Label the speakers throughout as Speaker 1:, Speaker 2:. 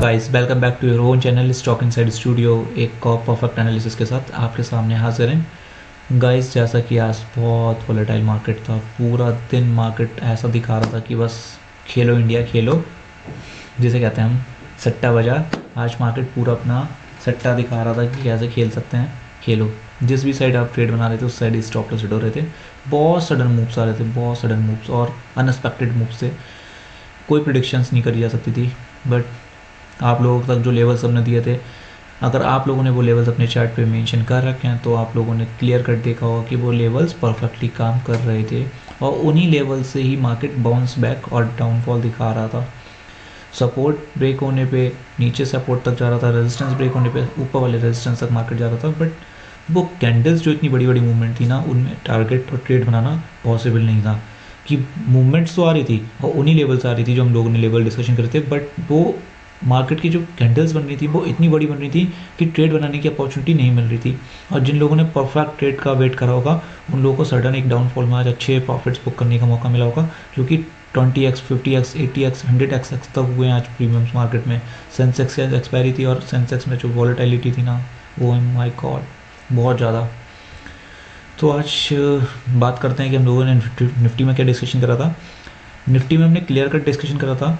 Speaker 1: Guys welcome back to your own channel stock inside studio एक और perfect analysis के साथ आपके सामने हाजिर हैं। गाइस जैसा कि आज बहुत वोलेटाइल मार्केट था, पूरा दिन मार्केट ऐसा दिखा रहा था कि बस खेलो इंडिया खेलो, जिसे कहते हैं हम सट्टा बाजार। आज मार्केट पूरा अपना सट्टा दिखा रहा था कि कैसे खेल सकते हैं, खेलो। जिस भी साइड आप ट्रेड बना रहे थे उस साइड स्टॉप लॉस हिट हो रहे थे। बहुत सडन मूव्स आ रहे थे, बहुत सडन मूव्स और अनएक्सपेक्टेड मूव्स से कोई प्रिडिक्शंस नहीं करी जा सकती थी। बट आप लोगों तक जो लेवल्स हमने दिए थे, अगर आप लोगों ने वो लेवल्स अपने चार्ट पे मेंशन कर रखे हैं तो आप लोगों ने क्लियर कट देखा होगा कि वो लेवल्स परफेक्टली काम कर रहे थे और उन्हीं लेवल से ही मार्केट बाउंस बैक और डाउनफॉल दिखा रहा था। सपोर्ट ब्रेक होने पे नीचे सपोर्ट तक जा रहा था, रेजिस्टेंस ब्रेक होने पे ऊपर वाले रेजिस्टेंस तक मार्केट जा रहा था। बट वो कैंडल्स जो इतनी बड़ी बड़ी मूवमेंट थी ना, उनमें टारगेट और ट्रेड बनाना पॉसिबल नहीं था। कि मूवमेंट्स तो आ रही थी और उन्हीं लेवल्स आ रही थी जो हम लोगों ने लेवल डिस्कशन करे थे, बट वो मार्केट की जो कैंडल्स बन रही थी वो इतनी बड़ी बन रही थी कि ट्रेड बनाने की अपॉर्चुनिटी नहीं मिल रही थी। और जिन लोगों ने परफेक्ट ट्रेड का वेट करा होगा उन लोगों को सडन एक डाउनफॉल में आज अच्छे प्रॉफिट्स बुक करने का मौका मिला होगा, जो कि 20x, 50x, 80x, 100x तक हुए आज प्रीमियम्स मार्केट में। सेंसेक्स एक्सपायरी थी और सेंसेक्स में जो वॉलेटिलिटी थी ना, वो माय गॉड बहुत ज़्यादा। तो आज बात करते हैं कि हम लोगों ने निफ्टी में क्या डिस्कशन करा था। निफ्टी में हमने क्लियर कट डिस्कशन करा था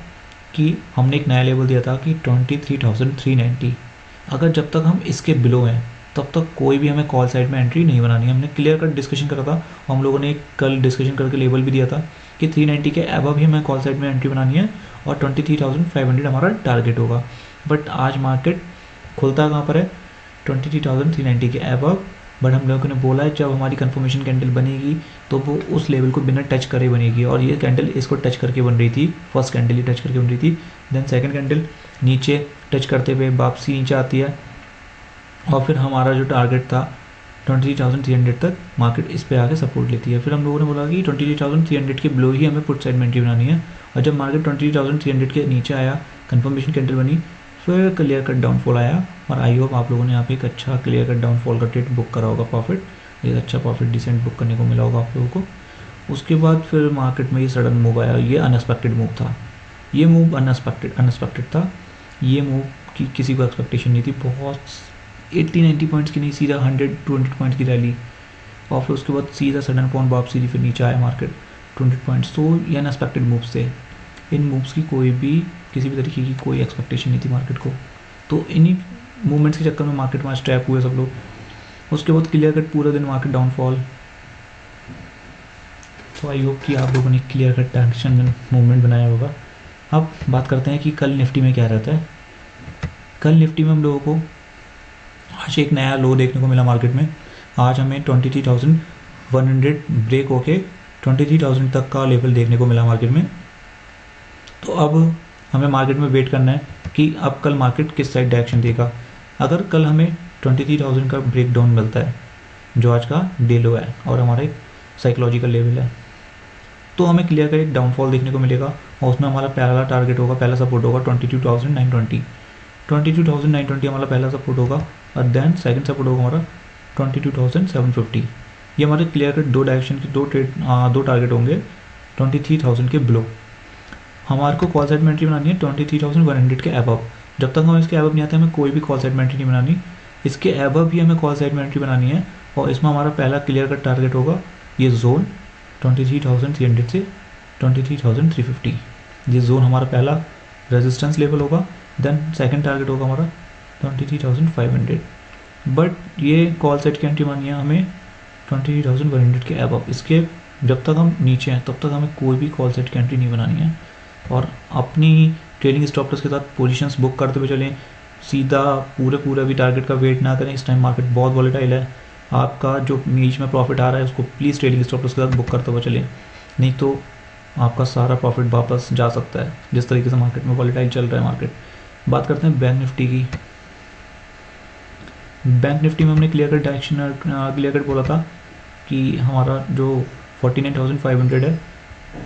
Speaker 1: कि हमने एक नया लेवल दिया था कि 23,390। अगर जब तक हम इसके बिलो हैं तब तक कोई भी हमें कॉल साइड में एंट्री नहीं बनानी है। हमने क्लियर कट डिस्कशन करा था, हम लोगों ने कल डिस्कशन करके लेवल भी दिया था कि 390 के अबव ही हमें कॉल साइड में एंट्री बनानी है और 23,500 हमारा टारगेट होगा। बट आज मार्केट खुलता कहाँ पर है? 23,390 के अबव। बट हम लोगों ने बोला है जब हमारी कंफर्मेशन कैंडल बनेगी तो वो उस लेवल को बिना टच करे बनेगी, और ये कैंडल इसको टच करके बन रही थी। फर्स्ट कैंडल ही टच करके बन रही थी, देन सेकंड कैंडल नीचे टच करते हुए वापसी नीचे आती है और फिर हमारा जो टारगेट था 23,300 तक मार्केट इस पे आके सपोर्ट लेती है। फिर हम लोगों ने बोला कि 23,300 के बिलो ही हमें पुट साइड में एंट्री बनानी है, और जब मार्केट 23,300 के नीचे आया, कंफर्मेशन कैंडल बनी, फिर क्लियर कट डाउनफॉल आया। और आई होप आप लोगों ने यहाँ पे एक अच्छा क्लियर कट डाउनफॉल का ट्रेड बुक करा होगा, प्रॉफिट, एक अच्छा प्रॉफिट डिसेंट बुक करने को मिला होगा आप लोगों को। उसके बाद फिर मार्केट में ये सडन मूव आया, ये अनएक्सपेक्टेड मूव था। ये मूव अनएक्सपेक्टेड था। ये मूव की किसी को एक्सपेक्टेशन नहीं थी। बहुत 80-90 पॉइंट्स की नहीं, सीधा 100-200 पॉइंट्स की रैली और फिर उसके बाद सीधा सडन पॉइंट वापसी, फिर नीचे आया मार्केट 200 पॉइंट्स। तो ये अनएक्सपेक्टेड मूव्स थे। इन मूव्स की कोई भी किसी भी तरीके की कोई एक्सपेक्टेशन नहीं थी मार्केट को। तो इन्हीं मूवमेंट्स के चक्कर में मार्केट में स्ट्रैप हुए सब लोग। उसके बाद क्लियर कट पूरा दिन मार्केट डाउनफॉल। तो आई होप कि आप लोगों ने क्लियर कट डायरेक्शन में मूवमेंट बनाया होगा। अब बात करते हैं कि कल निफ्टी में क्या रहता है। कल निफ्टी में हम लोगों को आज एक नया लो देखने को मिला मार्केट में। आज हमें 23,100 ब्रेक होके 23,000 तक का लेवल देखने को मिला मार्केट में। तो अब हमें मार्केट में वेट करना है कि अब कल मार्केट किस साइड डायरेक्शन देगा। अगर कल हमें 23,000 का ब्रेक डाउन मिलता है, जो आज का डे लो है और हमारा एक साइकोलॉजिकल लेवल है, तो हमें क्लियर का एक डाउनफॉल देखने को मिलेगा और उसमें हमारा पहला टारगेट होगा, पहला सपोर्ट होगा 22,920। 22,920 हमारा पहला सपोर्ट होगा और देन सेकंड सपोर्ट होगा हमारा 22,750। ये हमारे क्लियर कट दो डायरेक्शन के दो टारगेट होंगे 23,000 के बिलो। हमारे को कॉल साइड में एंट्री बनानी है 23,100 के अबव। जब तक हम इसके अबव नहीं आते हमें कोई भी कॉल साइड में एंट्री नहीं बनानी, इसके अबव ही हमें कॉल साइड में एंट्री बनानी है। और इसमें हमारा पहला क्लियर कट टारगेट होगा ये जोन 23,300 से 23,350। ये जोन हमारा पहला रेजिस्टेंस लेवल होगा। देन सेकंड टारगेट होगा हमारा 23,500। बट ये कॉल साइड की एंट्री बनानी है हमें 23,100 के अबव। इसके जब तक हम नीचे हैं तब तक हमें कोई भी कॉल साइड की एंट्री नहीं बनानी है और अपनी ट्रेलिंग स्टॉप लॉस के साथ पोजीशंस बुक करते हुए चलें। सीधा पूरे भी टारगेट का वेट ना करें। इस टाइम मार्केट बहुत वॉलेटाइल है। आपका जो बीच में प्रॉफिट आ रहा है उसको प्लीज़ ट्रेलिंग स्टॉप लॉस के साथ बुक करते हुए चलें, नहीं तो आपका सारा प्रॉफिट वापस जा सकता है जिस तरीके से मार्केट में वॉलेटाइल चल रहा है मार्केट। बात करते हैं बैंक निफ्टी की। बैंक निफ्टी में हमने क्लियर कट बोला था कि हमारा जो 49,500 है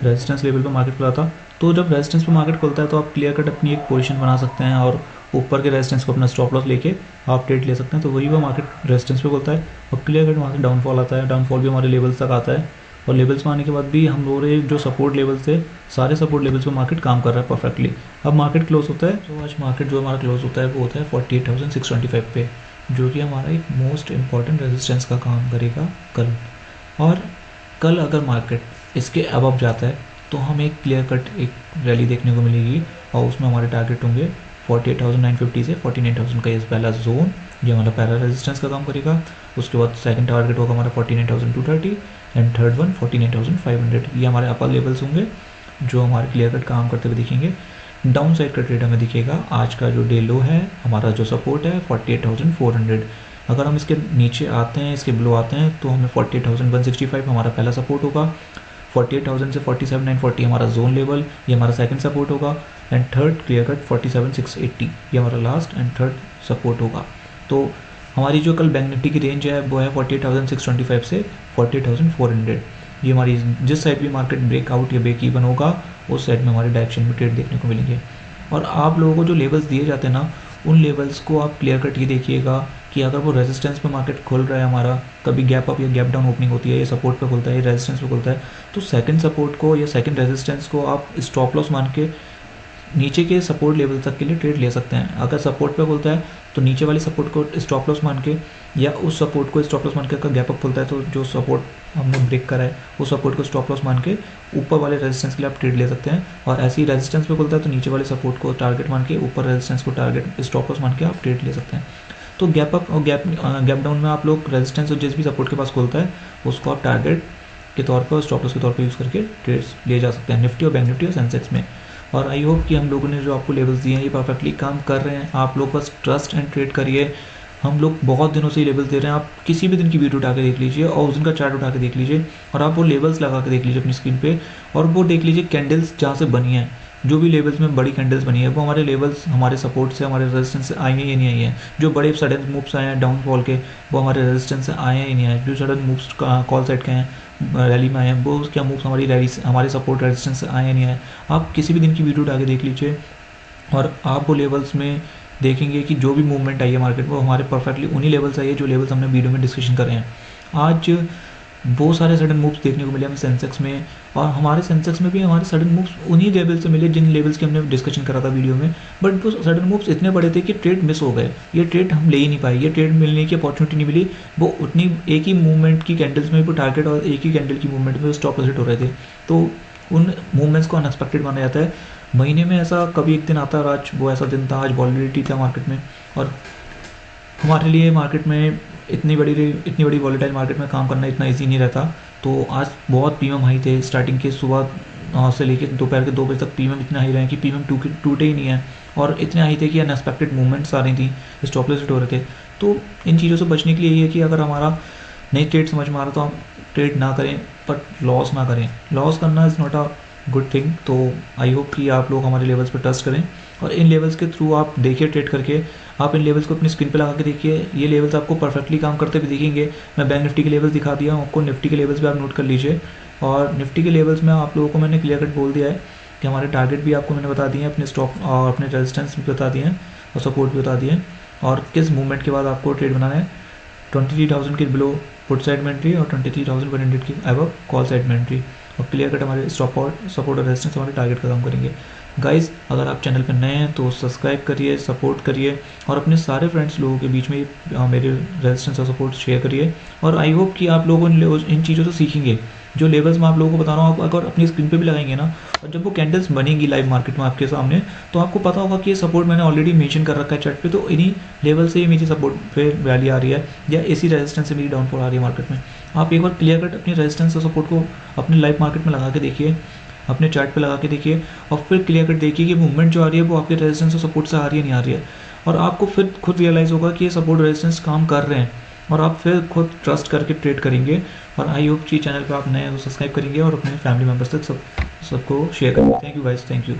Speaker 1: रेजिस्टेंस लेवल पे मार्केट खुला था। तो जब रेजिस्टेंस पे मार्केट खुलता है तो आप क्लियर कट अपनी एक पोजीशन बना सकते हैं और ऊपर के रेजिस्टेंस को अपना स्टॉप लॉस लेके आप ट्रेड ले सकते हैं। तो वही वो मार्केट रेजिस्टेंस पे खुलता है और क्लियर कट वहाँ से डाउनफॉल आता है। डाउनफॉल भी हमारे लेवल्स तक आता है और लेवल्स में आने के बाद भी हम लोग जो सपोर्ट लेवल्स थे, सारे सपोर्ट लेवल्स पे मार्केट काम कर रहा है परफेक्टली। अब मार्केट क्लोज होता है, तो आज मार्केट जो हमारा क्लोज होता है वो होता है 48,625 पे, जो कि हमारा एक मोस्ट इम्पॉर्टेंट रेजिस्टेंस का काम करेगा कल। और कल अगर मार्केट इसके अबव जाता है तो हमें एक क्लियर कट एक रैली देखने को मिलेगी, और उसमें हमारे टारगेट होंगे 48,950 से 49,000 का ये पहला जोन, ये हमारा पहला रेजिस्टेंस का काम करेगा। उसके बाद सेकंड टारगेट होगा हमारा 49,230 एंड थर्ड वन 49,500। ये हमारे अपर लेवल्स होंगे जो हमारे क्लियर कट काम करते हुए दिखेंगे। डाउन साइड का ट्रेड हमें दिखेगा, आज का जो डे लो है हमारा जो सपोर्ट है 48,400। अगर हम इसके नीचे आते हैं, इसके बिलो आते हैं, तो हमें 48,165 हमारा पहला सपोर्ट होगा। 48,000 से 47,940 हमारा जोन लेवल, ये हमारा सेकंड सपोर्ट होगा। एंड थर्ड क्लियर कट 47,680 ये हमारा लास्ट एंड थर्ड सपोर्ट होगा। तो हमारी जो कल बैंक निफ्टी की रेंज है वो है 48,625 से 48,400। ये हमारी जिस साइड भी मार्केट ब्रेकआउट या ब्रेक इवन होगा उस साइड में हमारे डायरेक्शन में ट्रेड देखने को मिलेंगे। और आप लोगों को जो लेवल्स दिए जाते हैं ना, उन लेवल्स को आप क्लियर कट ये देखिएगा कि अगर वो रेजिस्टेंस पे मार्केट खुल रहा है हमारा, कभी गैप अप या गैप डाउन ओपनिंग होती है, ये सपोर्ट पे खुलता है, ये रेजिस्टेंस पे खुलता है, तो सेकंड सपोर्ट को या सेकंड रेजिस्टेंस को आप स्टॉप लॉस मान के नीचे के सपोर्ट लेवल तक के लिए ट्रेड ले सकते हैं। अगर सपोर्ट पे खुलता है तो नीचे वाले सपोर्ट को स्टॉप लॉस मान के, या उस सपोर्ट को स्टॉप लॉस मान के, अगर गैप अप खुलता है तो जो सपोर्ट हमने ब्रेक करा है उस सपोर्ट को स्टॉप लॉस मान के ऊपर वाले रेजिस्टेंस के लिए आप ट्रेड ले सकते हैं। और ऐसे ही रेजिस्टेंस पे खुलता है तो नीचे वाले सपोर्ट को टारगेट मान के, ऊपर रेजिस्टेंस को टारगेट स्टॉप लॉस मान के आप ट्रेड ले सकते हैं। तो गैप अप और गैप डाउन में आप लोग रेजिस्टेंस और जिस भी सपोर्ट के पास खुलता है उसको आप टारगेट के तौर पर और स्टॉप लॉस के तौर पर यूज़ करके ट्रेड्स ले जा सकते हैं निफ्टी और बैंक निफ्टी और सेंसेक्स में। और आई होप कि हम लोगों ने जो आपको लेवल्स दिए हैं ये परफेक्टली काम कर रहे हैं। आप लोग बस ट्रस्ट एंड ट्रेड करिए। हम लोग बहुत दिनों से ये लेवल्स दे रहे हैं, आप किसी भी दिन की वीडियो उठा के देख लीजिए और उस दिन का चार्ट उठा के देख लीजिए और आप वो लेवल्स लगा के देख लीजिए अपनी स्क्रीन पे, और वो देख लीजिए कैंडल्स जहाँ से बनी है, जो भी लेवल्स में बड़ी कैंडल्स बनी है वो हमारे लेवल्स, हमारे सपोर्ट से, हमारे रेजिस्टेंस से आई हैं या नहीं आई हैं। जो बड़े सडन मूव्स आए हैं डाउनफॉल के वो हमारे रेजिस्टेंस से आए हैं या नहीं आए। जो सडन मूव्स कॉल साइड के हैं रैली में आए हैं वो क्या मूव्स हमारी रैली से, हमारे सपोर्ट रेजिस्टेंस से आए या नहीं आए। आप किसी भी दिन की वीडियो उठा के देख लीजिए और आप वो लेवल्स में देखेंगे कि जो भी मूवमेंट आई है मार्केट में वो हमारे परफेक्टली उन्हीं लेवल्स आई है जो लेवल्स हमने वीडियो में डिस्कशन करे हैं। आज बहुत सारे सडन मूव्स देखने को मिले हमें सेंसेक्स में, और हमारे सेंसेक्स में भी हमारे सडन मूव्स उन्हीं लेवल से मिले जिन लेवल्स की हमने डिस्कशन करा था वीडियो में। बट वो सडन मूव्स इतने बड़े थे कि ट्रेड मिस हो गए, ये ट्रेड हम ले ही नहीं पाए, ये ट्रेड मिलने की अपॉर्चुनिटी नहीं मिली। वो उतनी एक ही मूवमेंट की कैंडल्स में भी टारगेट और एक ही कैंडल की मूवमेंट में स्टॉप लॉस हिट हो रहे थे। तो उन मूवमेंट्स को अनएक्सपेक्टेड माना जाता है। महीने में ऐसा कभी एक दिन आता है, आज वो ऐसा दिन था, आज वॉलेटिलिटी था मार्केट में, और हमारे लिए मार्केट में इतनी बड़ी वॉलेटाइल मार्केट में काम करना इतना ईजी नहीं रहता। तो आज बहुत प्रीमियम हाई थे, स्टार्टिंग के सुबह से लेकर दोपहर के 2 बजे तक प्रीमियम इतने हाई रहे कि प्रीमियम टूटे ही नहीं है, और इतने हाई थे कि अनएक्सपेक्टेड मूवमेंट्स आ रही थी, स्टॉप लॉस हिट हो रहे थे। तो इन चीज़ों से बचने के लिए ये है कि अगर हमारा नहीं ट्रेड समझ में आ रहा तो हम ट्रेड ना करें, बट लॉस ना करें। लॉस करना is not a good thing. तो आई होप कि आप लोग हमारे लेवल्स पर ट्रस्ट करें और इन लेवल्स के थ्रू आप देखिए ट्रेड करके, आप इन लेवल्स को अपनी स्क्रीन पे लगा के देखिए। ये लेवल्स आपको परफेक्टली काम करते हुए दिखेंगे। मैं बैंक निफ्टी के लेवल्स दिखा दिया हूँ आपको, निफ्टी के लेवल्स भी आप नोट कर लीजिए। और निफ्टी के लेवल्स में आप लोगों को मैंने क्लियर कट बोल दिया है कि हमारे टारगेट भी आपको मैंने बता दिए हैं, अपने स्टॉप और अपने रेजिस्टेंस भी बता दिए हैं और सपोर्ट भी बता दिए हैं, और किस मूवमेंट के बाद आपको ट्रेड बनाना है। 23,000 के बिलो पुट साइड में एंट्री और 23,100 की अबव कॉल साइड में एंट्री, और क्लियर कट हमारे सपोर्ट और रेजिस्टेंस हमारे टारगेट का काम करेंगे। गाइस अगर आप चैनल पर नए हैं तो सब्सक्राइब करिए, सपोर्ट करिए और अपने सारे फ्रेंड्स लोगों के बीच में मेरे रेजिस्टेंस और सपोर्ट शेयर करिए। और आई होप कि आप लोग इन चीज़ों से सीखेंगे। जो लेवल्स मैं आप लोगों को बता रहा हूँ, आप अगर अपनी स्क्रीन पे भी लगाएंगे ना, और जब वो कैंडल्स बनेंगी लाइव मार्केट में आपके सामने, तो आपको पता होगा कि ये सपोर्ट मैंने ऑलरेडी मेंशन कर रखा है चार्ट पे, तो इन्हीं लेवल से ही मेरी सपोर्ट पे वैली आ रही है या इसी रेजिस्टेंस से मेरी डाउनफॉल आ रही है मार्केट में। आप एक बार क्लियर कट अपनी रेजिस्टेंस और सपोर्ट को अपने लाइव मार्केट में लगा के देखिए, अपने चार्ट पे लगा के देखिए, और फिर क्लियर कट देखिए कि मूवमेंट जो आ रही है वो आपके रेजिस्टेंस और सपोर्ट से आ रही है नहीं आ रही है, और आपको फिर खुद रियलाइज़ होगा कि ये सपोर्ट रेजिस्टेंस काम कर रहे हैं, और आप फिर खुद ट्रस्ट करके ट्रेड करेंगे। और आई होप कि चैनल पर आप नए हैं तो सब्सक्राइब करेंगे और अपने फैमिली मेम्बर्स तक सबको शेयर करेंगे। Thank you guys, thank you.